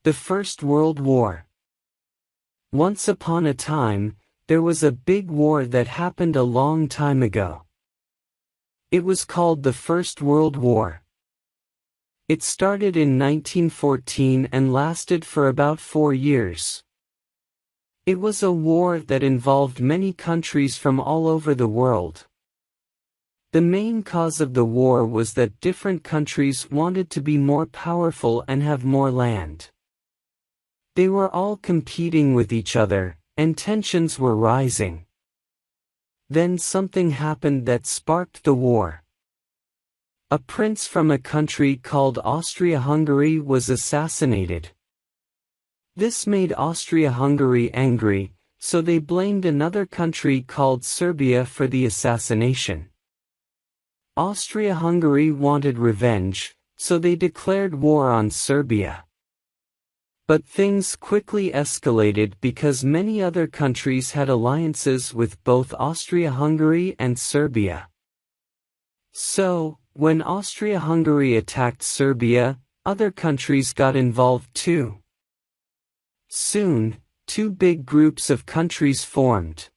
The First World War. Once upon a time, there was a big war that happened a long time ago. It was called the First World War. It started in 1914 and lasted for about 4 years. It was a war that involved many countries from all over the world. The main cause of the war was that different countries wanted to be more powerful and have more land. They were all competing with each other, and tensions were rising. Then something happened that sparked the war. A prince from a country called Austria-Hungary was assassinated. This made Austria-Hungary angry, so they blamed another country called Serbia for the assassination. Austria-Hungary wanted revenge, so they declared war on Serbia. But things quickly escalated because many other countries had alliances with both Austria-Hungary and Serbia. So, when Austria-Hungary attacked Serbia, other countries got involved too. Soon, two big groups of countries formed.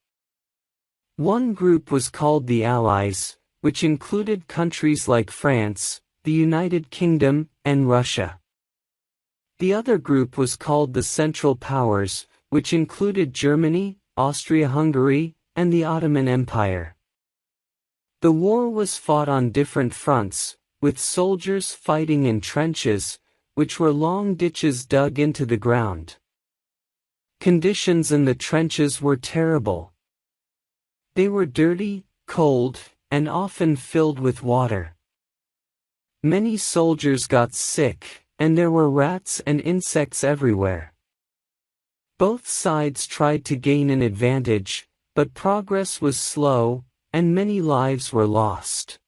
One group was called the Allies, which included countries like France, the United Kingdom, and Russia. The other group was called the Central Powers, which included Germany, Austria-Hungary, and the Ottoman Empire. The war was fought on different fronts, with soldiers fighting in trenches, which were long ditches dug into the ground. Conditions in the trenches were terrible. They were dirty, cold, and often filled with water. Many soldiers got sick, and there were rats and insects everywhere. Both sides tried to gain an advantage, but progress was slow, and many lives were lost.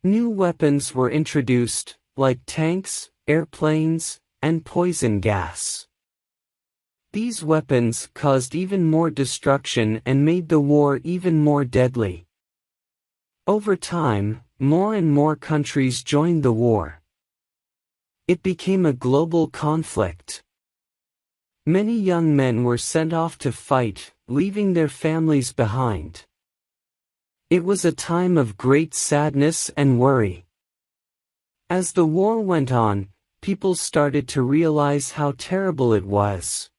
New weapons were introduced, like tanks, airplanes, and poison gas. These weapons caused even more destruction and made the war even more deadly. Over time, more and more countries joined the war. It became a global conflict. Many young men were sent off to fight, leaving their families behind. It was a time of great sadness and worry. As the war went on, people started to realize how terrible it was.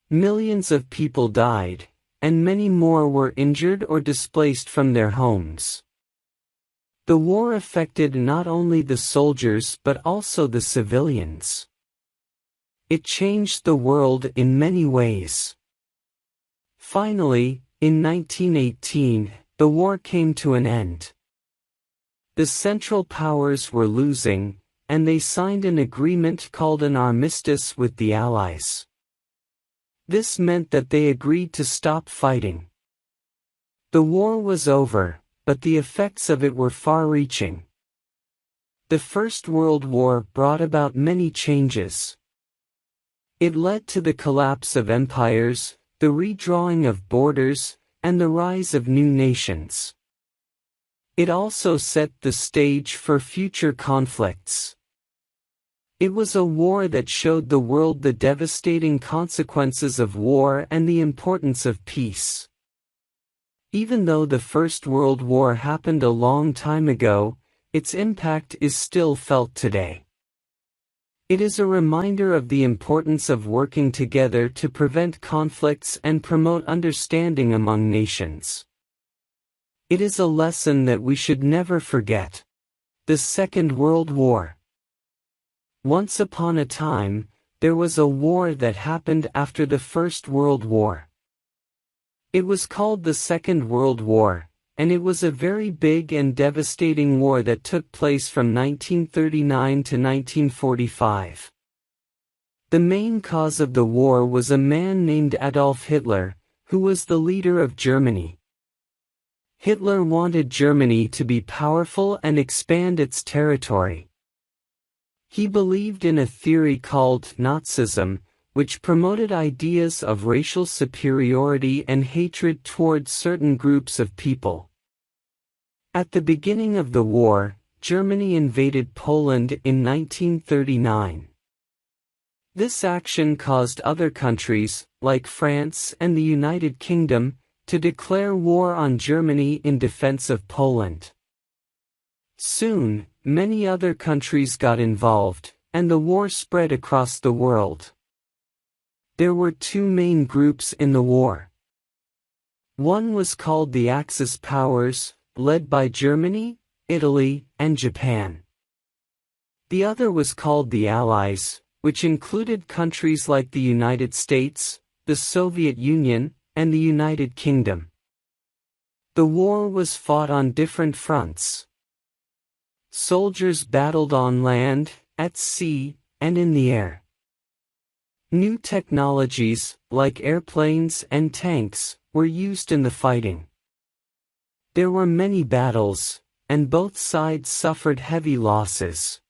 Millions of people died, and many more were injured or displaced from their homes. The war affected not only the soldiers but also the civilians. It changed the world in many ways. Finally, in 1918, the war came to an end. The Central Powers were losing, and they signed an agreement called an armistice with the Allies. This meant that they agreed to stop fighting. The war was over, but the effects of it were far-reaching. The First World War brought about many changes. It led to the collapse of empires, the redrawing of borders, and the rise of new nations. It also set the stage for future conflicts. It was a war that showed the world the devastating consequences of war and the importance of peace. Even though the First World War happened a long time ago, its impact is still felt today. It is a reminder of the importance of working together to prevent conflicts and promote understanding among nations. It is a lesson that we should never forget. The Second World War. Once upon a time, there was a war that happened after the First World War. It was called the Second World War, and it was a very big and devastating war that took place from 1939 to 1945. The main cause of the war was a man named Adolf Hitler, who was the leader of Germany. Hitler wanted Germany to be powerful and expand its territory. He believed in a theory called Nazism, which promoted ideas of racial superiority and hatred towards certain groups of people. At the beginning of the war, Germany invaded Poland in 1939. This action caused other countries, like France and the United Kingdom, to declare war on Germany in defense of Poland. Soon, many other countries got involved, and the war spread across the world. There were two main groups in the war. One was called the Axis powers, led by Germany, Italy, and Japan. The other was called the Allies, which included countries like the United States, the Soviet Union, and the United Kingdom. The war was fought on different fronts. Soldiers battled on land, at sea, and in the air. New technologies, like airplanes and tanks, were used in the fighting. There were many battles, and both sides suffered heavy losses.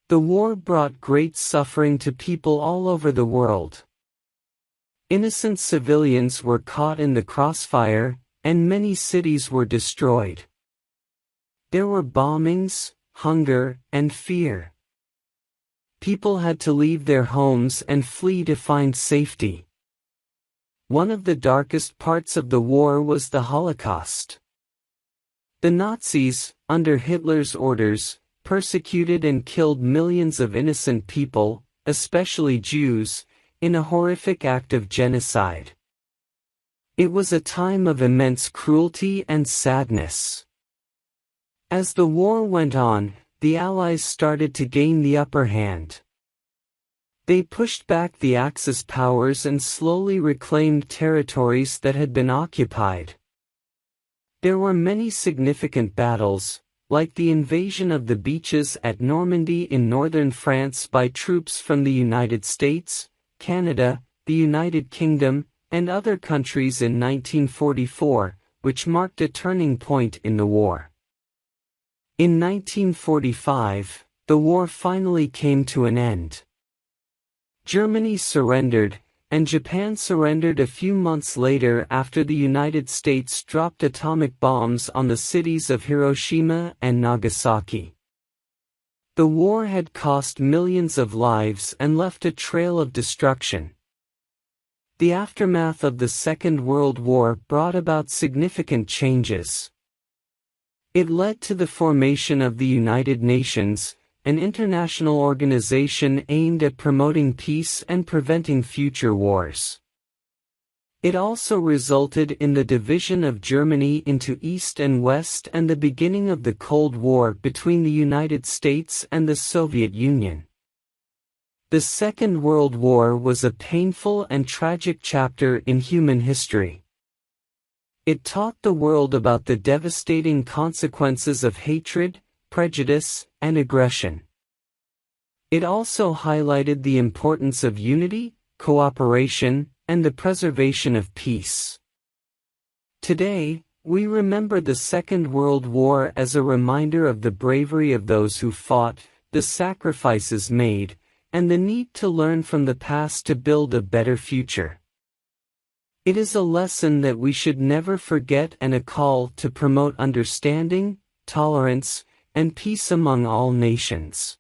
The war brought great suffering to people all over the world. Innocent civilians were caught in the crossfire, and many cities were destroyed. There were bombings, hunger, and fear. People had to leave their homes and flee to find safety. One of the darkest parts of the war was the Holocaust. The Nazis, under Hitler's orders, persecuted and killed millions of innocent people, especially Jews, in a horrific act of genocide. It was a time of immense cruelty and sadness. As the war went on, the Allies started to gain the upper hand. They pushed back the Axis powers and slowly reclaimed territories that had been occupied. There were many significant battles, like the invasion of the beaches at Normandy in northern France by troops from the United States, Canada, the United Kingdom, and other countries in 1944, which marked a turning point in the war. In 1945, the war finally came to an end. Germany surrendered, and Japan surrendered a few months later after the United States dropped atomic bombs on the cities of Hiroshima and Nagasaki. The war had cost millions of lives and left a trail of destruction. The aftermath of the Second World War brought about significant changes. It led to the formation of the United Nations, an international organization aimed at promoting peace and preventing future wars. It also resulted in the division of Germany into East and West and the beginning of the Cold War between the United States and the Soviet Union. The Second World War was a painful and tragic chapter in human history. It taught the world about the devastating consequences of hatred, prejudice, and aggression. It also highlighted the importance of unity, cooperation, and the preservation of peace. Today, we remember the Second World War as a reminder of the bravery of those who fought, the sacrifices made, and the need to learn from the past to build a better future. It is a lesson that we should never forget and a call to promote understanding, tolerance, and peace among all nations.